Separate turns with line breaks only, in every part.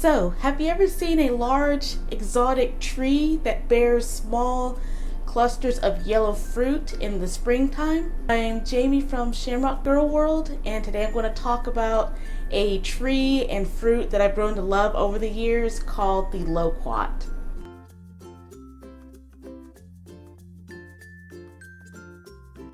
So, have you ever seen a large exotic tree that bears small clusters of yellow fruit in the springtime? I'm Jamie from Shamrock Girl World, and today I'm going to talk about a tree and fruit that I've grown to love over the years called the Loquat.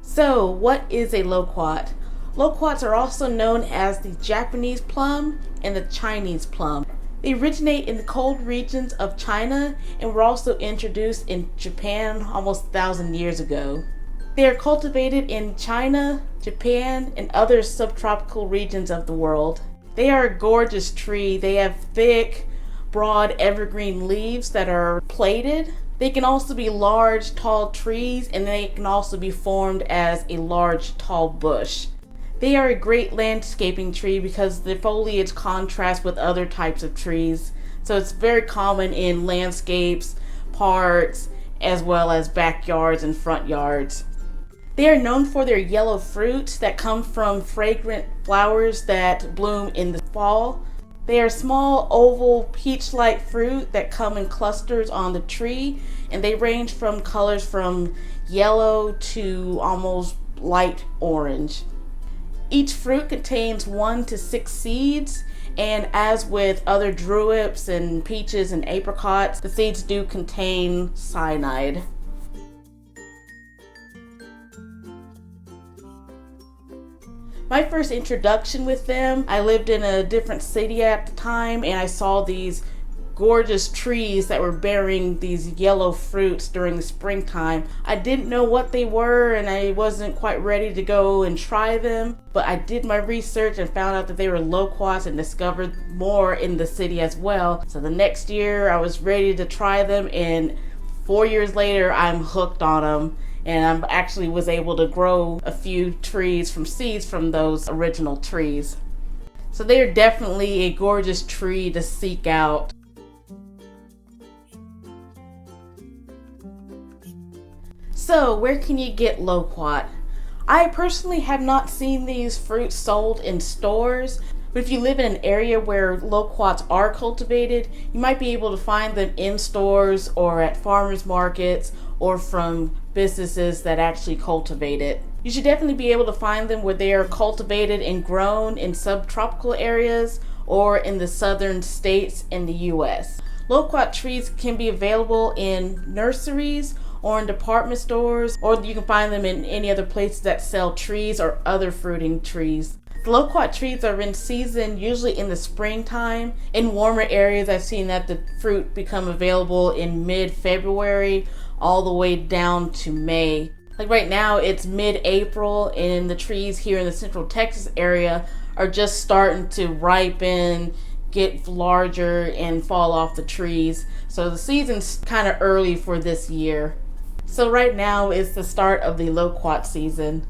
So, what is a loquat? Loquats are also known as the Japanese plum and the Chinese plum. They originate in the cold regions of China and were also introduced in Japan almost 1,000 years ago. They are cultivated in China, Japan, and other subtropical regions of the world. They are a gorgeous tree. They have thick, broad evergreen leaves that are plaited. They can also be large, tall trees, and they can also be formed as a large, tall bush. They are a great landscaping tree because the foliage contrasts with other types of trees. So it's very common in landscapes, parks, as well as backyards and front yards. They are known for their yellow fruit that come from fragrant flowers that bloom in the fall. They are small, oval, peach-like fruit that come in clusters on the tree, and they range from colors from yellow to almost light orange. Each fruit contains 1 to 6 seeds, and as with other druips and peaches and apricots, the seeds do contain cyanide. My first introduction with them, I lived in a different city at the time, and I saw these gorgeous trees that were bearing these yellow fruits during the springtime. I didn't know what they were, and I wasn't quite ready to go and try them, but I did my research and found out that they were loquats and discovered more in the city as well. So the next year I was ready to try them, and 4 years later I'm hooked on them, and I actually was able to grow a few trees from seeds from those original trees. So they are definitely a gorgeous tree to seek out. So, where can you get loquat? I personally have not seen these fruits sold in stores, but if you live in an area where loquats are cultivated, you might be able to find them in stores or at farmers markets or from businesses that actually cultivate it. You should definitely be able to find them where they are cultivated and grown in subtropical areas or in the southern states in the US. Loquat trees can be available in nurseries or in department stores, or you can find them in any other places that sell trees or other fruiting trees. The loquat trees are in season usually in the springtime. In warmer areas, I've seen that the fruit become available in mid-February all the way down to May. Like right now, it's mid-April, and the trees here in the Central Texas area are just starting to ripen, get larger, and fall off the trees. So the season's kind of early for this year. So right now is the start of the loquat season.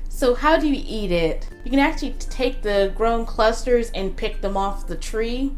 So how do you eat it? You can actually take the grown clusters and pick them off the tree.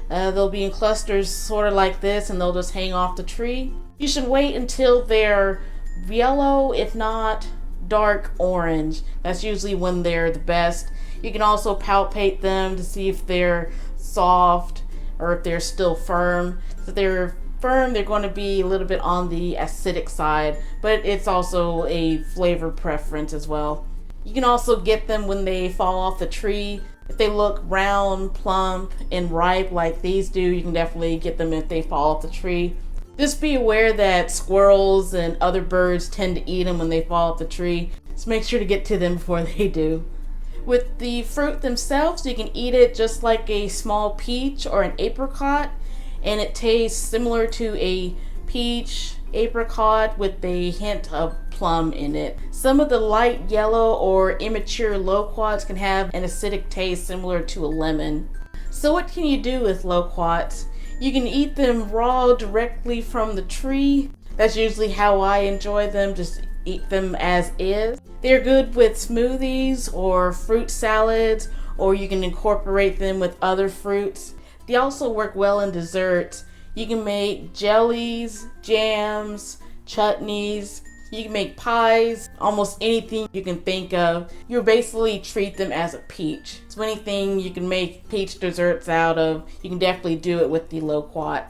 They'll be in clusters sort of like this, and they'll just hang off the tree. You should wait until they're yellow, if not dark orange. That's usually when they're the best. You can also palpate them to see if they're soft or if they're still firm. If they're firm, they're going to be a little bit on the acidic side, but it's also a flavor preference as well. You can also get them when they fall off the tree. If they look round, plump, and ripe like these do, you can definitely get them if they fall off the tree. Just be aware that squirrels and other birds tend to eat them when they fall off the tree, so make sure to get to them before they do. With the fruit themselves, you can eat it just like a small peach or an apricot, and it tastes similar to a peach, apricot with a hint of plum in it. Some of the light yellow or immature loquats can have an acidic taste similar to a lemon. So what can you do with loquats? You can eat them raw directly from the tree. That's usually how I enjoy them, just eat them as is. They're good with smoothies or fruit salads, or you can incorporate them with other fruits. They also work well in desserts. You can make jellies, jams, chutneys, You can make pies, almost anything you can think of. You basically treat them as a peach. So anything you can make peach desserts out of, you can definitely do it with the loquat.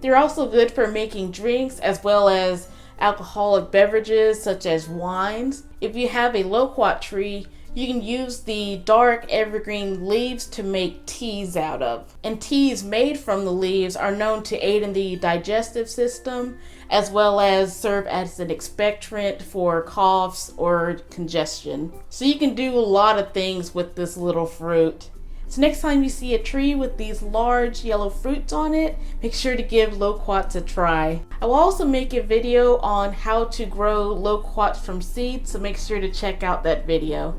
They're also good for making drinks as well as alcoholic beverages such as wines. If you have a loquat tree, you can use the dark evergreen leaves to make teas out of. And teas made from the leaves are known to aid in the digestive system as well as serve as an expectorant for coughs or congestion. So you can do a lot of things with this little fruit. So next time you see a tree with these large yellow fruits on it, make sure to give loquats a try. I will also make a video on how to grow loquats from seeds, so make sure to check out that video.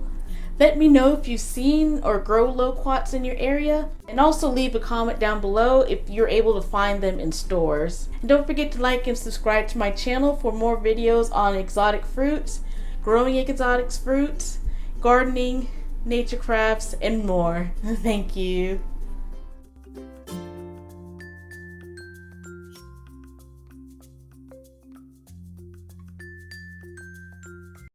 Let me know if you've seen or grow loquats in your area, and also leave a comment down below if you're able to find them in stores. And don't forget to like and subscribe to my channel for more videos on exotic fruits, growing exotic fruits, gardening, nature crafts, and more. Thank you.